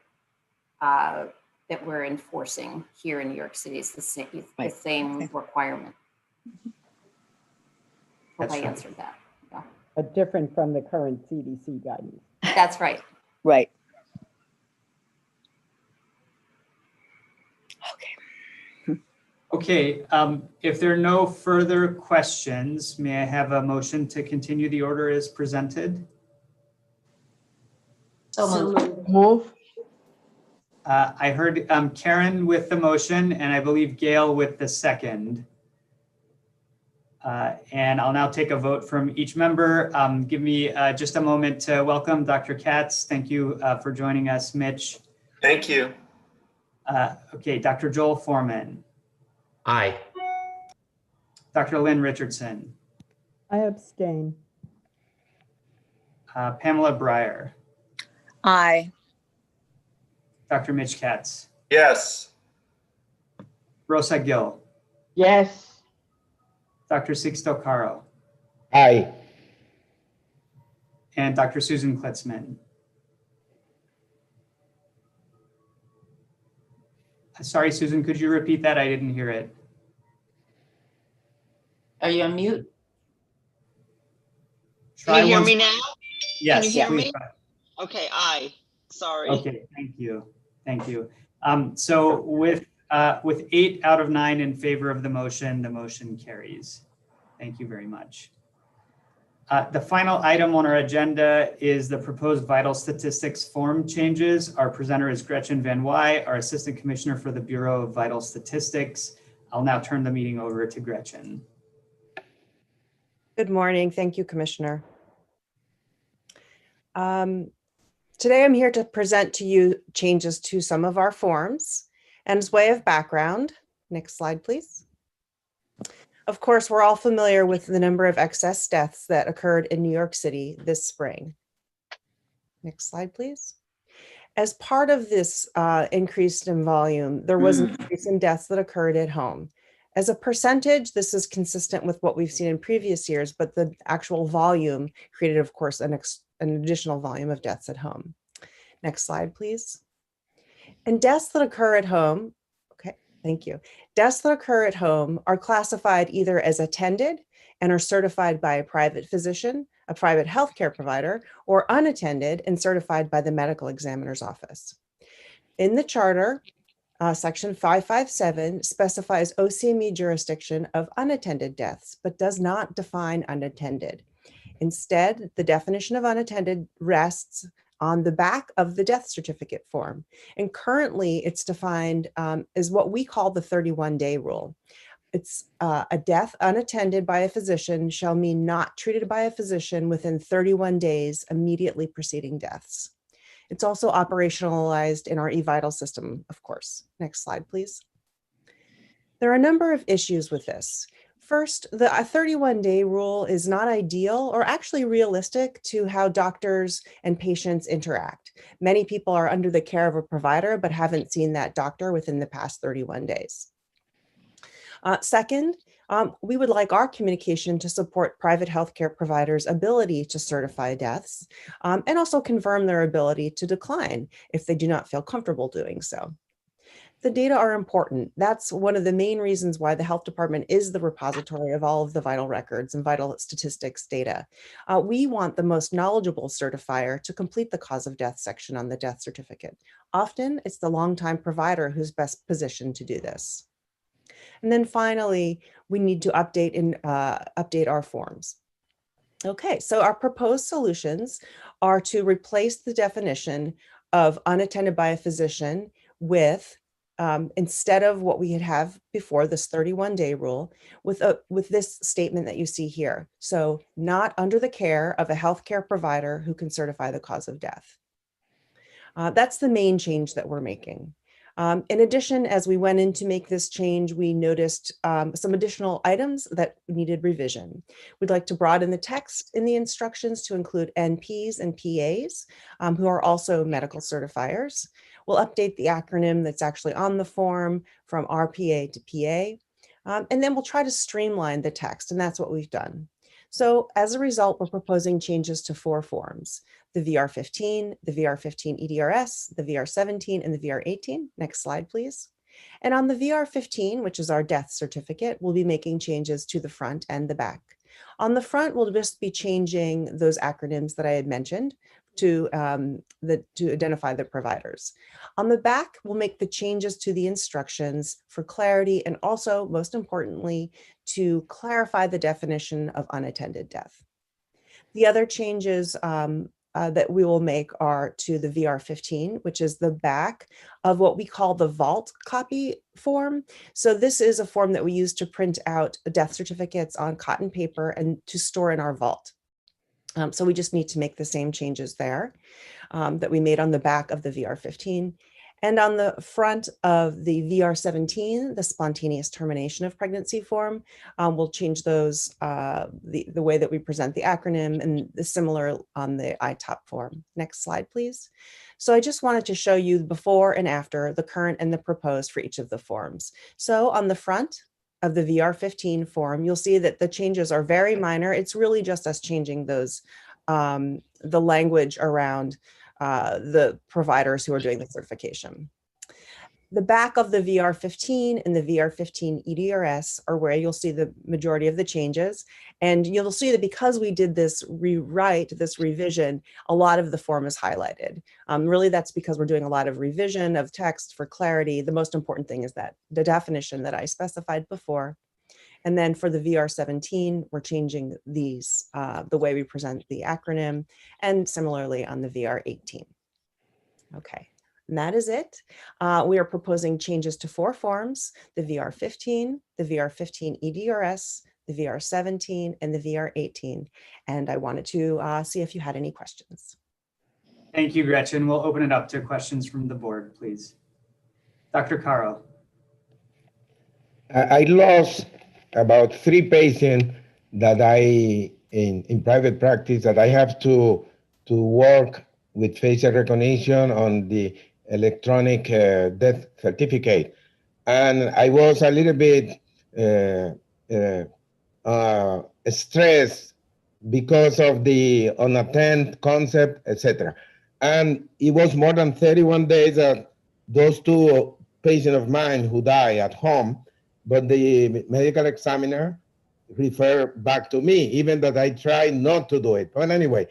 enforcing here in New York City. It's the same requirement. Hope I answered that. Yeah. But different from the current CDC guidance. That's right. Right. Okay, if there are no further questions, may I have a motion to continue the order as presented? So Move. I heard Karen with the motion, and I believe Gail with the second. And I'll now take a vote from each member. Give me just a moment to welcome Dr. Katz. Thank you for joining us, Mitch. Thank you. Okay, Dr. Joel Foreman, Aye. Dr. Lynn Richardson, I abstain. Pamela Breyer, Aye. Dr. Mitch Katz, Yes. Rosa Gill, Yes. Dr. Sixto Caro, Aye. and Dr. Susan Klitzman. Sorry, Susan, could you repeat that? I didn't hear it. Are you on mute? Try Can you hear once me more. now? Yes, Can you hear please me? try. Okay, aye. Sorry. Okay, thank you. Thank you. So with 8 out of 9 in favor of the motion carries. Thank you very much. The final item on our agenda is the proposed vital statistics form changes. Our presenter is Gretchen Van Wy, our Assistant Commissioner for the Bureau of Vital Statistics. I'll now turn the meeting over to Gretchen. Good morning. Thank you, Commissioner. Today I'm here to present to you changes to some of our forms. And as way of background, next slide, please. Of course, we're all familiar with the number of excess deaths that occurred in New York City this spring. Next slide, please. As part of this increase in volume, there was an increase in deaths that occurred at home. As a percentage, this is consistent with what we've seen in previous years, but the actual volume created, of course, an additional volume of deaths at home. Next slide, please. And deaths that occur at home, okay, thank you. Deaths that occur at home are classified either as attended and are certified by a private physician, a private healthcare provider, or unattended and certified by the medical examiner's office. In the charter, Section 557 specifies OCME jurisdiction of unattended deaths, but does not define unattended. Instead, the definition of unattended rests on the back of the death certificate form. And currently it's defined as what we call the 31-day rule. It's a death unattended by a physician shall mean not treated by a physician within 31 days immediately preceding deaths. It's also operationalized in our eVital system, of course. Next slide, please. There are a number of issues with this. First, the 31-day rule is not ideal or actually realistic to how doctors and patients interact. Many people are under the care of a provider but haven't seen that doctor within the past 31 days. Second, we would like our communication to support private healthcare providers' ability to certify deaths and also confirm their ability to decline if they do not feel comfortable doing so. The data are important. That's one of the main reasons why the health department is the repository of all of the vital records and vital statistics data. We want the most knowledgeable certifier to complete the cause of death section on the death certificate. Often it's the longtime provider who's best positioned to do this. And then finally, we need to update our forms. Okay, so our proposed solutions are to replace the definition of unattended by a physician with instead of what we had have before, this 31-day rule, with this statement that you see here. So not under the care of a healthcare provider who can certify the cause of death. That's the main change that we're making. In addition, as we went in to make this change, we noticed some additional items that needed revision. We'd like to broaden the text in the instructions to include NPs and PAs, who are also medical certifiers. We'll update the acronym that's actually on the form from RPA to PA, and then we'll try to streamline the text, and that's what we've done. So as a result, we're proposing changes to 4 forms: the VR15, the VR15 EDRS, the VR17, and the VR18. Next slide, please. And on the VR15, which is our death certificate, we'll be making changes to the front and the back. On the front, we'll just be changing those acronyms that I had mentioned to identify the providers. On the back, we'll make the changes to the instructions for clarity and also, most importantly, to clarify the definition of unattended death. The other changes that we will make are to the VR15, which is the back of what we call the vault copy form. So this is a form that we use to print out death certificates on cotton paper and to store in our vault. So we just need to make the same changes there that we made on the back of the VR15. And on the front of the VR17, the spontaneous termination of pregnancy form, we'll change those, the way that we present the acronym, and the similar on the ITOP form. Next slide, please. So I just wanted to show you before and after, the current and the proposed for each of the forms. So on the front of the VR15 form, you'll see that the changes are very minor. It's really just us changing those, the language around the providers who are doing the certification. The back of the VR15 and the VR15 EDRS are where you'll see the majority of the changes. And you'll see that because we did this rewrite, this revision, a lot of the form is highlighted. Really, that's because we're doing a lot of revision of text for clarity. The most important thing is that the definition that I specified before. And then for the VR17, we're changing these, the way we present the acronym, and similarly on the VR18. Okay, and that is it. We are proposing changes to 4 forms: the VR15, the VR15 EDRS, the VR17, and the VR18. And I wanted to see if you had any questions. Thank you, Gretchen. We'll open it up to questions from the board, please. Dr. Caro. I lost about 3 patients that in private practice that I have to work with facial recognition on the electronic death certificate. And I was a little bit stressed because of the unattended concept, etc. And it was more than 31 days that those 2 patients of mine who died at home, but the medical examiner referred back to me, even that I tried not to do it. But anyway,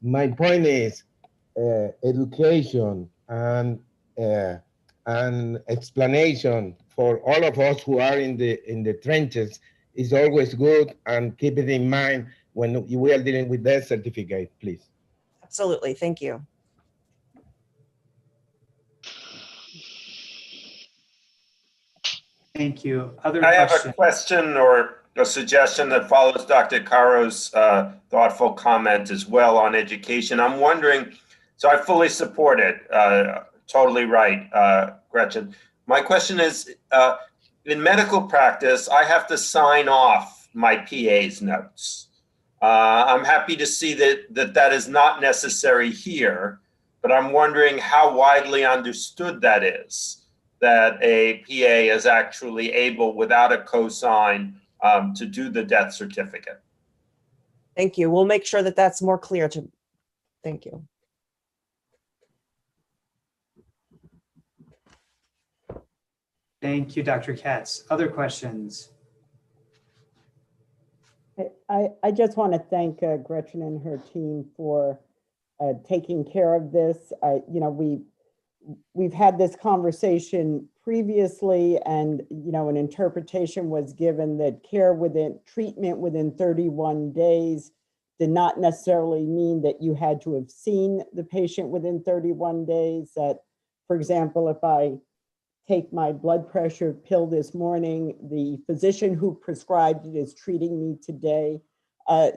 my point is education and explanation for all of us who are in the trenches is always good, and keep it in mind when we are dealing with death certificate, please. Absolutely, thank you. Thank you. Other I questions? have a question or a suggestion that follows Dr. Caro's thoughtful comment as well on education. I'm wondering, so I fully support it. Totally right, Gretchen. My question is, in medical practice, I have to sign off my PA's notes. I'm happy to see that is not necessary here, but I'm wondering how widely understood that is, that a PA is actually able, without a cosign, to do the death certificate. Thank you. We'll make sure that that's more clear to, thank you. Thank you, Dr. Katz. Other questions? I just want to thank Gretchen and her team for taking care of this. You know, we've had this conversation previously, and you know, an interpretation was given that treatment within 31 days did not necessarily mean that you had to have seen the patient within 31 days. That, for example, if I take my blood pressure pill this morning, the physician who prescribed it is treating me today.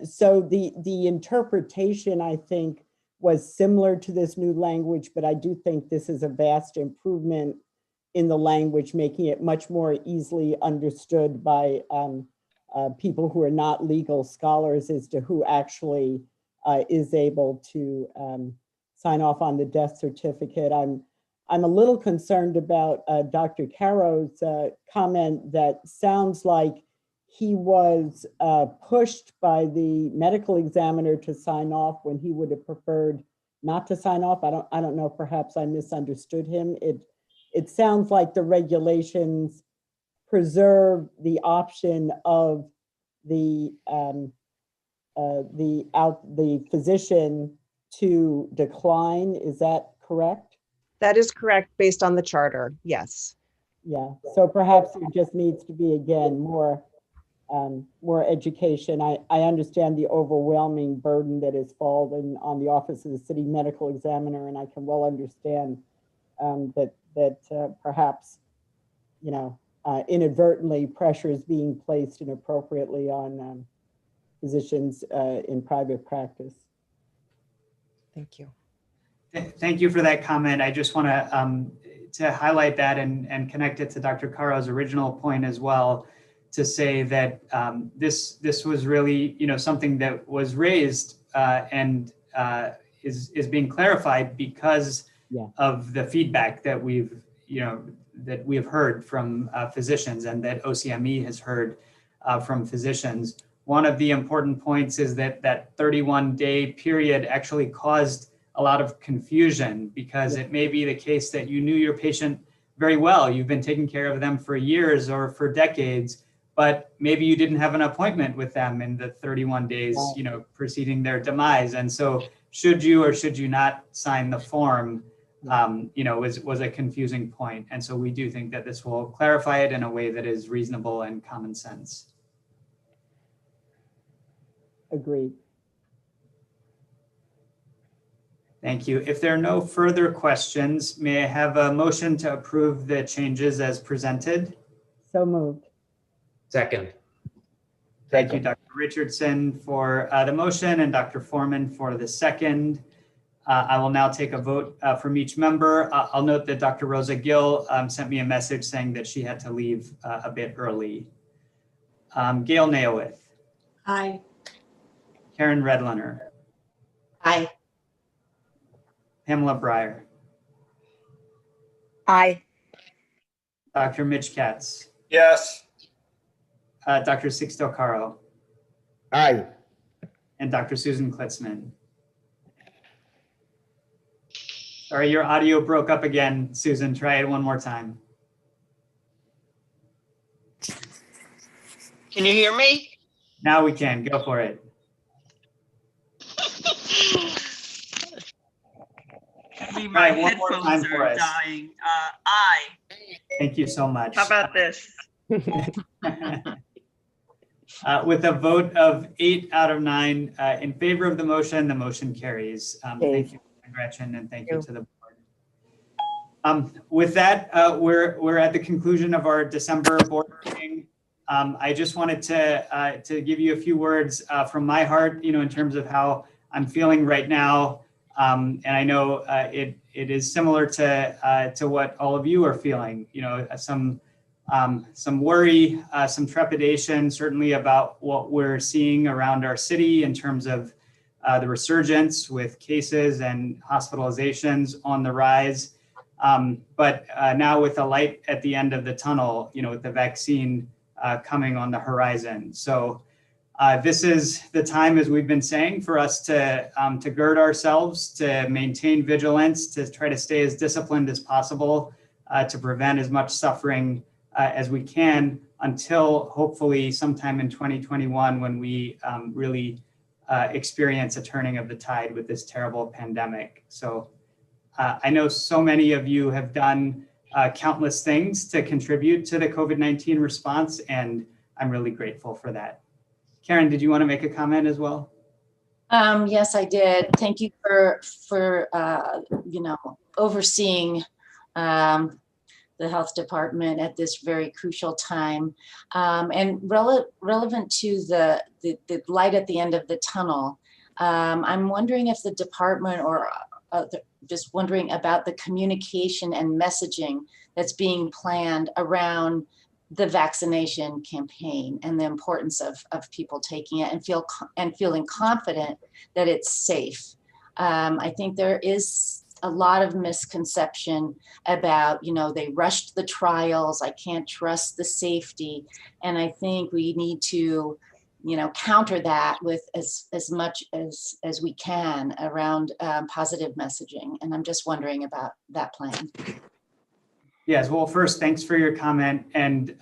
So the interpretation, I think, was similar to this new language, but I do think this is a vast improvement in the language, making it much more easily understood by people who are not legal scholars as to who actually is able to sign off on the death certificate. I'm a little concerned about Dr. Caro's comment that sounds like he was pushed by the medical examiner to sign off when he would have preferred not to sign off. I don't know, perhaps I misunderstood him. It sounds like the regulations preserve the option of the physician to decline. Is that correct? That is correct based on the charter, yes. Yeah, so perhaps there just needs to be, again, more more education. I understand the overwhelming burden that has fallen on the Office of the City Medical Examiner, and I can well understand that perhaps, inadvertently pressure is being placed inappropriately on physicians in private practice. Thank you. Thank you for that comment. I just want to highlight that and connect it to Dr. Caro's original point as well, to say that this was really something that was raised and is being clarified because of the feedback that we have heard from physicians and that OCME has heard from physicians. One of the important points is that 31-day period actually caused a lot of confusion, because it may be the case that you knew your patient very well. You've been taking care of them for years or for decades, but maybe you didn't have an appointment with them in the 31 days, preceding their demise. And so should you or should you not sign the form, was a confusing point. And so we do think that this will clarify it in a way that is reasonable and common sense. Agreed. Thank you. If there are no further questions, may I have a motion to approve the changes as presented? So moved. Second. Thank you, Dr. Richardson, for the motion and Dr. Foreman for the second. I will now take a vote from each member. I'll note that Dr. Rosa Gill sent me a message saying that she had to leave a bit early. Gail Naowith. Aye. Karen Redlener. Aye. Pamela Breyer. Aye. Dr. Mitch Katz. Yes. Dr. Sixto Caro. Aye. And Dr. Susan Klitzman. Sorry, your audio broke up again, Susan. Try it one more time. Can you hear me? Now we can. Go for it. My Right, one more time headphones for are us. dying. Aye. Thank you so much. How about this? With a vote of 8 out of 9 in favor of the motion carries. Thank you, Gretchen, and thank you to the board. With that, we're at the conclusion of our December board meeting. I just wanted to give you a few words from my heart, in terms of how I'm feeling right now. And I know it is similar to what all of you are feeling. Some worry, some trepidation, certainly about what we're seeing around our city in terms of the resurgence with cases and hospitalizations on the rise. But now with the light at the end of the tunnel, with the vaccine coming on the horizon. So this is the time, as we've been saying, for us to gird ourselves, to maintain vigilance, to try to stay as disciplined as possible, to prevent as much suffering as we can, until hopefully sometime in 2021, when we really experience a turning of the tide with this terrible pandemic. So I know so many of you have done countless things to contribute to the COVID-19 response, and I'm really grateful for that. Karen, did you want to make a comment as well? Yes, I did. Thank you for overseeing the health department at this very crucial time, and relevant to the light at the end of the tunnel. I'm wondering if the department, or just wondering about the communication and messaging that's being planned around the vaccination campaign and the importance of people taking it and feeling confident that it's safe. I think there is a lot of misconception about, they rushed the trials, I can't trust the safety. And I think we need to, counter that with as much as we can around positive messaging. And I'm just wondering about that plan. Yes, well, first, thanks for your comment and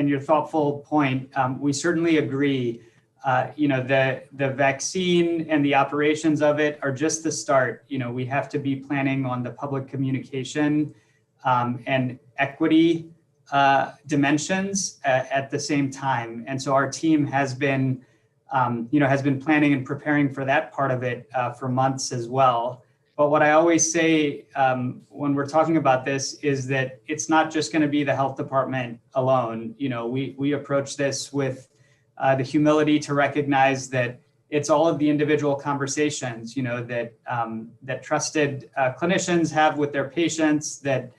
your thoughtful point. We certainly agree. The vaccine and the operations of it are just the start. We have to be planning on the public communication and equity dimensions at the same time. And so our team has been, has been planning and preparing for that part of it for months as well. But what I always say when we're talking about this is that it's not just going to be the health department alone. We approach this with the humility to recognize that it's all of the individual conversations, that trusted clinicians have with their patients, that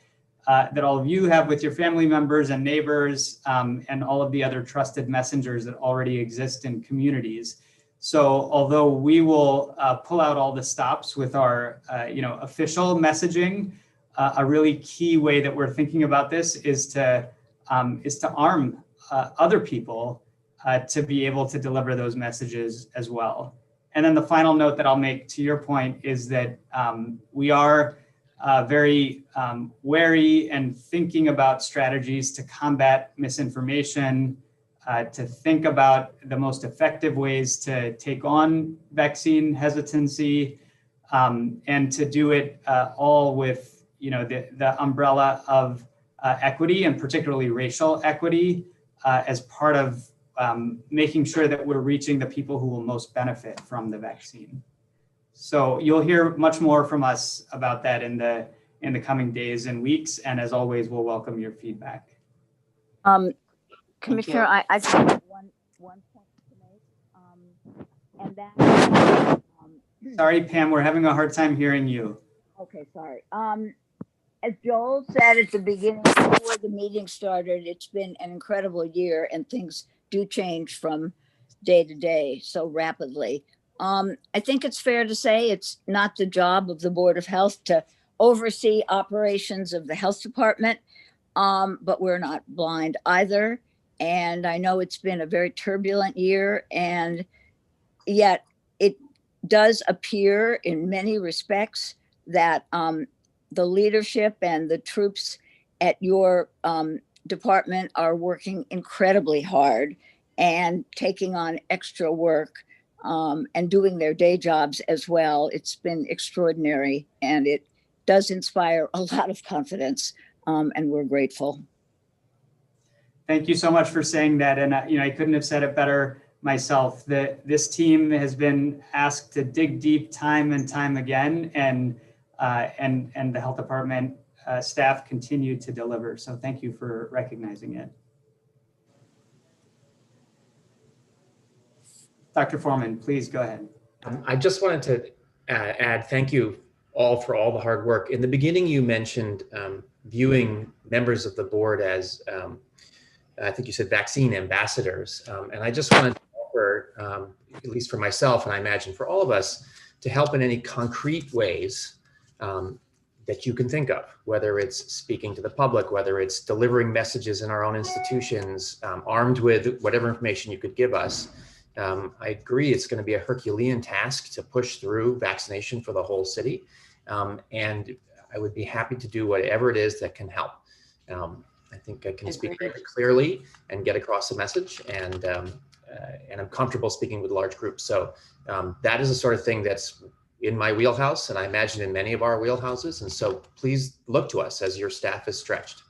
all of you have with your family members and neighbors, and all of the other trusted messengers that already exist in communities. So although we will pull out all the stops with our official messaging, a really key way that we're thinking about this is to arm other people to be able to deliver those messages as well. And then the final note that I'll make to your point is that we are very wary and thinking about strategies to combat misinformation, to think about the most effective ways to take on vaccine hesitancy, and to do it all with the umbrella of equity, and particularly racial equity, as part of making sure that we're reaching the people who will most benefit from the vaccine. So you'll hear much more from us about that in the coming days and weeks. And as always, we'll welcome your feedback. Commissioner, I think one point to make, and that. Sorry, Pam, we're having a hard time hearing you. Okay, sorry. As Joel said at the beginning, before the meeting started, it's been an incredible year, and things do change from day to day so rapidly. I think it's fair to say it's not the job of the Board of Health to oversee operations of the health department, but we're not blind either. And I know it's been a very turbulent year, and yet it does appear in many respects that the leadership and the troops at your department are working incredibly hard and taking on extra work and doing their day jobs as well. It's been extraordinary, and it does inspire a lot of confidence, and we're grateful. Thank you so much for saying that. And I couldn't have said it better myself. That this team has been asked to dig deep time and time again, and the health department staff continue to deliver. So thank you for recognizing it. Dr. Foreman, please go ahead. I just wanted to add thank you all for all the hard work. In the beginning, you mentioned viewing members of the board as, I think you said vaccine ambassadors. And I just wanted to offer, at least for myself, and I imagine for all of us, to help in any concrete ways that you can think of, whether it's speaking to the public, whether it's delivering messages in our own institutions, armed with whatever information you could give us. I agree it's going to be a Herculean task to push through vaccination for the whole city. And I would be happy to do whatever it is that can help. I think I can speak very clearly and get across the message, and I'm comfortable speaking with large groups. So that is the sort of thing that's in my wheelhouse, and I imagine in many of our wheelhouses. And so please look to us as your staff is stretched.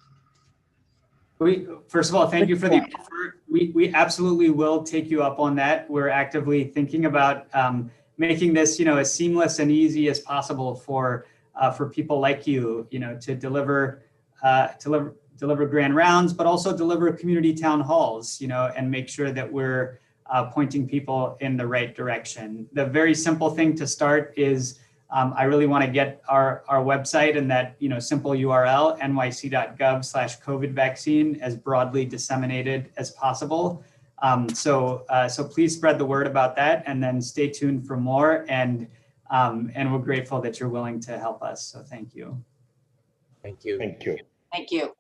First of all, thank you for the offer. We absolutely will take you up on that. We're actively thinking about making this, as seamless and easy as possible for people like you, to deliver grand rounds, but also deliver community town halls, and make sure that we're pointing people in the right direction. The very simple thing to start is I really want to get our website and that simple URL, nyc.gov/COVID vaccine, as broadly disseminated as possible. So please spread the word about that, and then stay tuned for more. And we're grateful that you're willing to help us. So thank you. Thank you. Thank you. Thank you.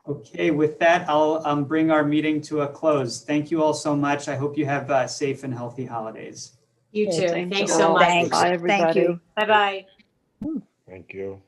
Okay, with that, I'll bring our meeting to a close. Thank you all so much. I hope you have safe and healthy holidays. You too. Thanks Thanks all. so much. Thanks. Bye, everybody. Thank you. Bye-bye. Thank you.